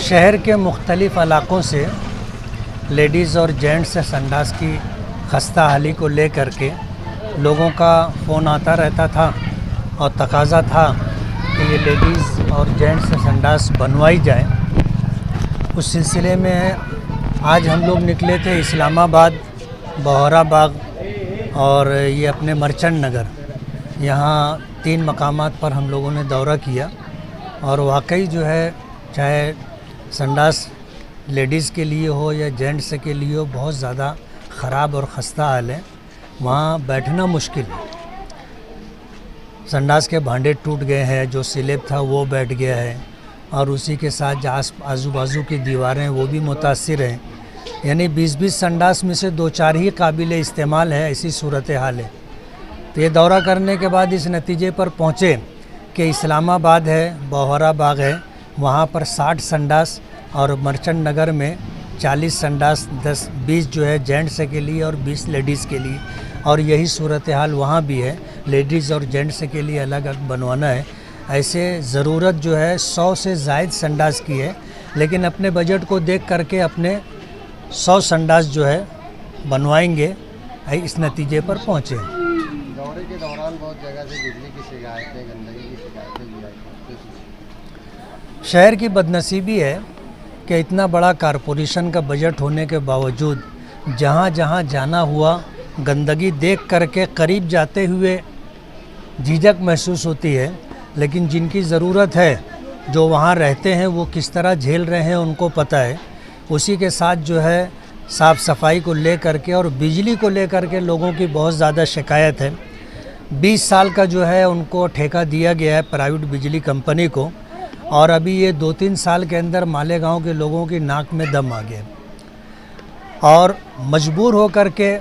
शहर के मुख्तलिफ़ इलाक़ों से लेडीज़ और जेंट्स संडास की खस्ता हाली को ले कर के लोगों का फ़ोन आता रहता था और तकाज़ा था कि ये लेडीज़ और जेंट्स संडास बनवाई जाए। उस सिलसिले में आज हम लोग निकले थे इस्लामाबाद, बहोरा बाग और ये अपने मर्चेंट नगर, यहाँ 3 मकामात पर हम लोगों ने दौरा किया और वाकई जो है चाहे संडास लेडीज़ के लिए हो या जेंट्स के लिए हो बहुत ज़्यादा ख़राब और ख़स्ता हाल है। वहाँ बैठना मुश्किल है। संडास के भांडे टूट गए हैं, जो स्लैब था वो बैठ गया है और उसी के साथ आजू बाजू की दीवारें वो भी मुतासिर हैं। यानी 20-20 संडास में से 2-4 ही काबिल इस्तेमाल है, ऐसी सूरत हाल है। तो ये दौरा करने के बाद इस नतीजे पर पहुँचे कि इस्लामाबाद है, बहोरा बाग है, वहाँ पर 60 संडास और मर्चेंट नगर में 40 संडास 10-20 जो है जेंट्स के लिए और 20 लेडीज़ के लिए, और यही सूरत हाल वहाँ भी है, लेडीज़ और जेंट्स के लिए अलग अलग बनवाना है। ऐसे ज़रूरत जो है 100 से ज़ायद संडास की है, लेकिन अपने बजट को देख करके अपने 100 संडास जो है बनवाएंगे, इस नतीजे पर पहुँचे। दौरे के दौरान बहुत जगह से बिजली की शिकायतें, गंदगी की शिकायतें भी आई। शहर की बदनसीबी है कि इतना बड़ा कारपोरेशन का बजट होने के बावजूद जहाँ जहाँ जाना हुआ गंदगी देख करके करीब जाते हुए झिझक महसूस होती है, लेकिन जिनकी ज़रूरत है, जो वहाँ रहते हैं, वो किस तरह झेल रहे हैं उनको पता है। उसी के साथ जो है साफ़ सफाई को ले करके और बिजली को ले करके लोगों की बहुत ज़्यादा शिकायत है। 20 साल का जो है उनको ठेका दिया गया है प्राइवेट बिजली कंपनी को, और अभी ये 2-3 साल के अंदर मालेगांव के लोगों की नाक में दम आ गया और मजबूर हो कर के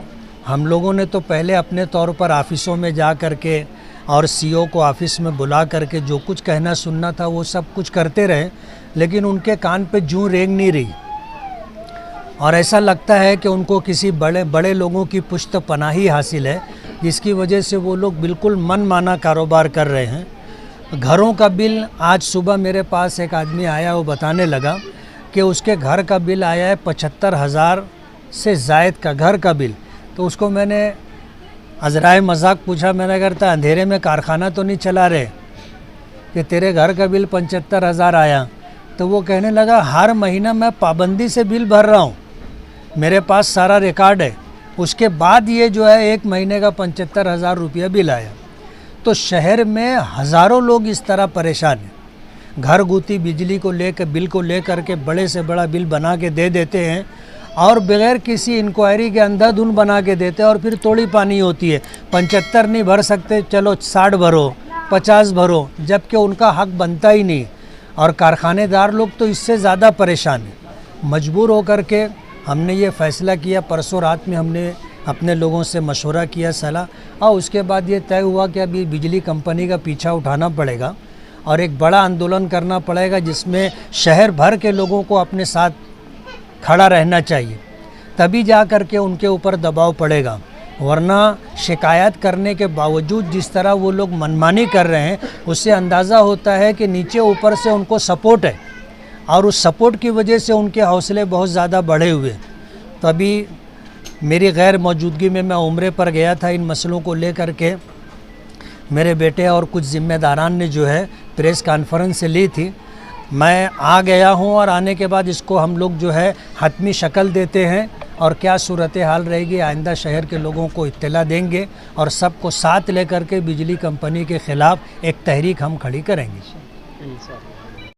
हम लोगों ने तो पहले अपने तौर पर ऑफ़िसों में जा कर के और सीईओ को ऑफ़िस में बुला कर के जो कुछ कहना सुनना था वो सब कुछ करते रहे, लेकिन उनके कान पे जूं रेंग नहीं रही और ऐसा लगता है कि उनको किसी बड़े बड़े लोगों की पुश्त पनाही हासिल है, जिसकी वजह से वो लोग बिल्कुल मनमाना कारोबार कर रहे हैं। घरों का बिल, आज सुबह मेरे पास एक आदमी आया, वो बताने लगा कि उसके घर का बिल आया है 75,000 से ज़ायद का घर का बिल। तो उसको मैंने अज़राए मजाक पूछा, मैंने कहता अंधेरे में कारखाना तो नहीं चला रहे कि तेरे घर का बिल 75,000 आया? तो वो कहने लगा हर महीना मैं पाबंदी से बिल भर रहा हूँ, मेरे पास सारा रिकॉर्ड है, उसके बाद ये जो है 1 महीने का 75,000 रुपया बिल आया। तो शहर में हज़ारों लोग इस तरह परेशान हैं। घर गुती बिजली को लेकर, बिल को लेकर के बड़े से बड़ा बिल बना के दे देते हैं और बगैर किसी इंक्वायरी के अंधाधुन बना के देते हैं, और फिर थोड़ी पानी होती है, 75 नहीं भर सकते, चलो 60 भरो, 50 भरो, जबकि उनका हक बनता ही नहीं। और कारखानेदार लोग तो इससे ज़्यादा परेशान हैं। मजबूर होकर के हमने ये फ़ैसला किया, परसों रात में हमने अपने लोगों से मशवरा किया, सलाह, और उसके बाद ये तय हुआ कि अभी बिजली कंपनी का पीछा उठाना पड़ेगा और एक बड़ा आंदोलन करना पड़ेगा, जिसमें शहर भर के लोगों को अपने साथ खड़ा रहना चाहिए, तभी जा कर के उनके ऊपर दबाव पड़ेगा। वरना शिकायत करने के बावजूद जिस तरह वो लोग मनमानी कर रहे हैं, उससे अंदाज़ा होता है कि नीचे ऊपर से उनको सपोर्ट है और उस सपोर्ट की वजह से उनके हौसले बहुत ज़्यादा बढ़े हुए। तो अभी मेरी गैर मौजूदगी में मैं उम्रे पर गया था, इन मसलों को लेकर के मेरे बेटे और कुछ ज़िम्मेदारान ने जो है प्रेस कॉन्फ्रेंस से ली थी। मैं आ गया हूं और आने के बाद इसको हम लोग जो है हतमी शक्ल देते हैं और क्या सूरत हाल रहेगी आइंदा शहर के लोगों को इत्तला देंगे और सबको साथ लेकर के बिजली कंपनी के ख़िलाफ़ एक तहरीक हम खड़ी करेंगे।